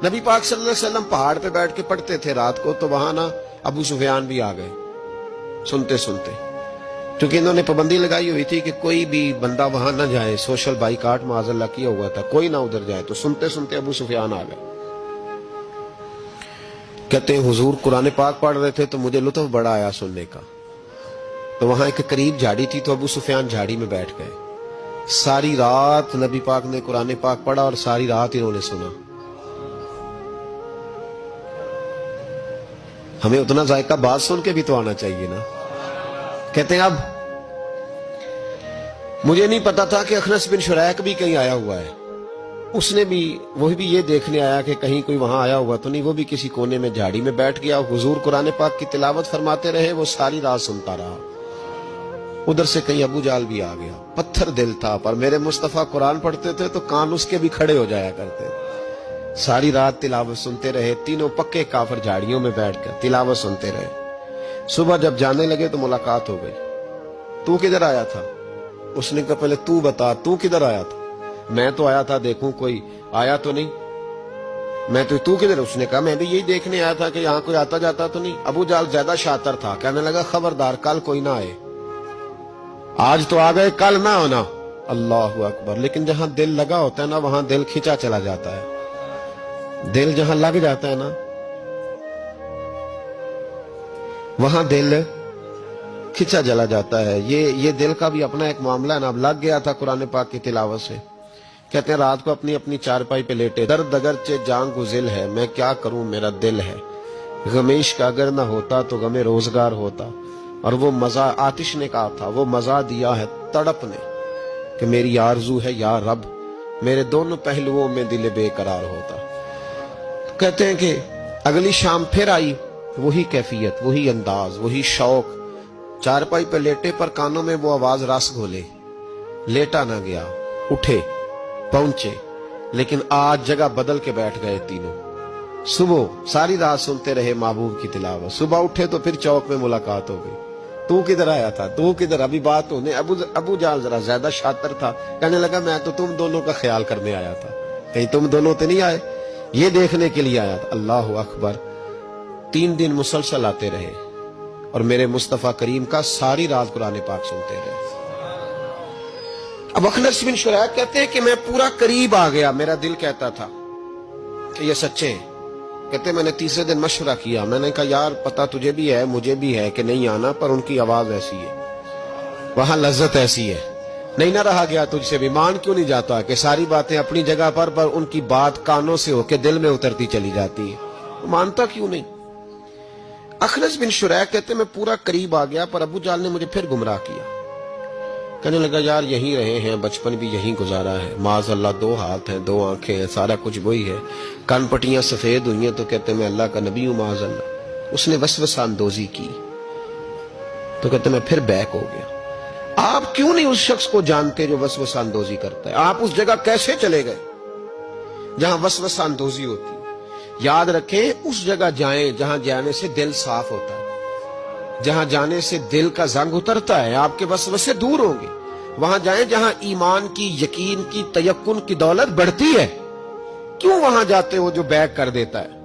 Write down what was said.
نبی پاک صلی اللہ علیہ وسلم پہاڑ پہ بیٹھ کے پڑھتے تھے رات کو، تو وہاں نا ابو سفیان بھی آ گئے سنتے سنتے، کیونکہ انہوں نے پابندی لگائی ہوئی تھی کہ کوئی بھی بندہ وہاں نہ جائے، سوشل بائیکاٹ معاذ اللہ کیا ہوا تھا، کوئی نہ ادھر جائے، تو سنتے سنتے ابو سفیان آ گئے۔ کہتے ہیں حضور قرآن پاک پڑھ رہے تھے تو مجھے لطف بڑا آیا سننے کا، تو وہاں ایک قریب جھاڑی تھی تو ابو سفیان جھاڑی میں بیٹھ گئے، ساری رات نبی پاک نے قرآن پاک پڑھا اور ساری رات انہوں نے سنا۔ ہمیں اتنا ذائقہ بات سن کے بھی تو آنا چاہیے نا۔ کہتے ہیں اب مجھے نہیں پتا تھا کہ اخنس بن شریک بھی کہیں آیا ہوا ہے، اس نے بھی وہی بھی یہ دیکھنے آیا کہ کہیں کوئی وہاں آیا ہوا تو نہیں، وہ بھی کسی کونے میں جھاڑی میں بیٹھ گیا، حضور قرآن پاک کی تلاوت فرماتے رہے، وہ ساری رات سنتا رہا۔ ادھر سے کہیں ابو جال بھی آ گیا، پتھر دل تھا، پر میرے مصطفیٰ قرآن پڑھتے تھے تو کان اس کے بھی کھڑے ہو جایا کرتے، ساری رات تلاوت سنتے رہے، تینوں پکے کافر جھاڑیوں میں بیٹھ کر تلاوت سنتے رہے۔ صبح جب جانے لگے تو ملاقات ہو گئی، تو کدھر آیا تھا؟ اس نے کہا پہلے تو بتا تو کدھر آیا تھا؟ میں تو آیا تھا دیکھوں کوئی آیا تو نہیں، میں تو کدھر؟ اس نے کہا میں بھی یہی دیکھنے آیا تھا کہ یہاں کوئی آتا جاتا تو نہیں۔ ابو جال زیادہ شاطر تھا، کہنے لگا خبردار کل کوئی نہ آئے، آج تو آ گئے کل نہ ہونا۔ اللہ اکبر۔ لیکن جہاں دل لگا ہوتا ہے نا وہاں دل کھینچا چلا جاتا ہے، دل جہاں لگ جاتا ہے نا وہاں دل کھینچا چلا جاتا ہے۔ یہ دل کا بھی اپنا ایک معاملہ ہے نا، اب لگ گیا تھا قرآن پاک کی تلاوت سے۔ کہتے ہیں رات کو اپنی چارپائی پہ لیٹے، درد اگرچہ جان کو ذل ہے، میں کیا کروں میرا دل ہے، غمیش کا اگر نہ ہوتا تو غم روزگار ہوتا، اور وہ مزہ آتش نے کہا تھا، وہ مزہ دیا ہے تڑپ نے کہ میری آرزو ہے یا رب میرے دونوں پہلوؤں میں دل بے قرار ہوتا۔ کہتے ہیں کہ اگلی شام پھر آئی، وہی کیفیت، وہی انداز، وہی شوق، چارپائی پہ لیٹے پر کانوں میں وہ آواز رس گھولے، لیٹا نہ گیا، اٹھے پہنچے، لیکن آج جگہ بدل کے بیٹھ گئے تینوں۔ صبح ساری رات سنتے رہے محبوب کی تلاوت، صبح اٹھے تو پھر چوک میں ملاقات ہو گئی، تو کدھر آیا تھا، تو کدھر؟ ابھی بات ہونے۔ ابو جال ذرا زیادہ شاطر تھا، کہنے لگا میں تو تم دونوں کا خیال کرنے آیا تھا، کہیں تم دونوں تو نہیں آئے، یہ دیکھنے کے لیے آیا تھا۔ اللہ اکبر۔ 3 دن مسلسل آتے رہے اور میرے مصطفیٰ کریم کا ساری رات قرآن پاک سنتے رہے۔ اب اخنس بن شریک کہتے ہیں کہ میں پورا قریب آ گیا، میرا دل کہتا تھا کہ یہ سچے ہیں۔ کہتے میں نے تیسرے دن مشورہ کیا، میں نے کہا یار پتا تجھے بھی ہے مجھے بھی ہے کہ نہیں آنا، پر ان کی آواز ایسی ہے، وہاں لذت ایسی ہے، نہیں نہ رہا گیا تجھ سے بھی، مان کیوں نہیں جاتا کہ ساری باتیں اپنی جگہ پر ان کی بات کانوں سے ہو کے دل میں اترتی چلی جاتی ہے، مانتا کیوں نہیں؟ اخنس بن شریک کہتے میں پورا قریب آ گیا، پر ابو جال نے مجھے پھر گمراہ کیا، کہنے لگا یار یہیں رہے ہیں، بچپن بھی یہیں گزارا ہے، معاذ اللہ 2 ہاتھ ہیں 2 آنکھیں ہیں، سارا کچھ وہی ہے، کان پٹیاں سفید ہوئی ہیں، تو کہتے میں اللہ کا نبی ہوں معاذ اللہ۔ اس نے وسوسہ اندوزی کی تو کہتے میں پھر بیک ہو گیا۔ آپ کیوں نہیں اس شخص کو جانتے جو وسوسہ اندوزی کرتا ہے؟ آپ اس جگہ کیسے چلے گئے جہاں وسوسہ اندوزی ہوتی ہے؟ یاد رکھیں اس جگہ جائیں جہاں جانے سے دل صاف ہوتا ہے، جہاں جانے سے دل کا زنگ اترتا ہے، آپ کے وسوسے دور ہوں گے۔ وہاں جائیں جہاں ایمان کی، یقین کی، تیقن کی دولت بڑھتی ہے۔ کیوں وہاں جاتے ہو جو بیک کر دیتا ہے؟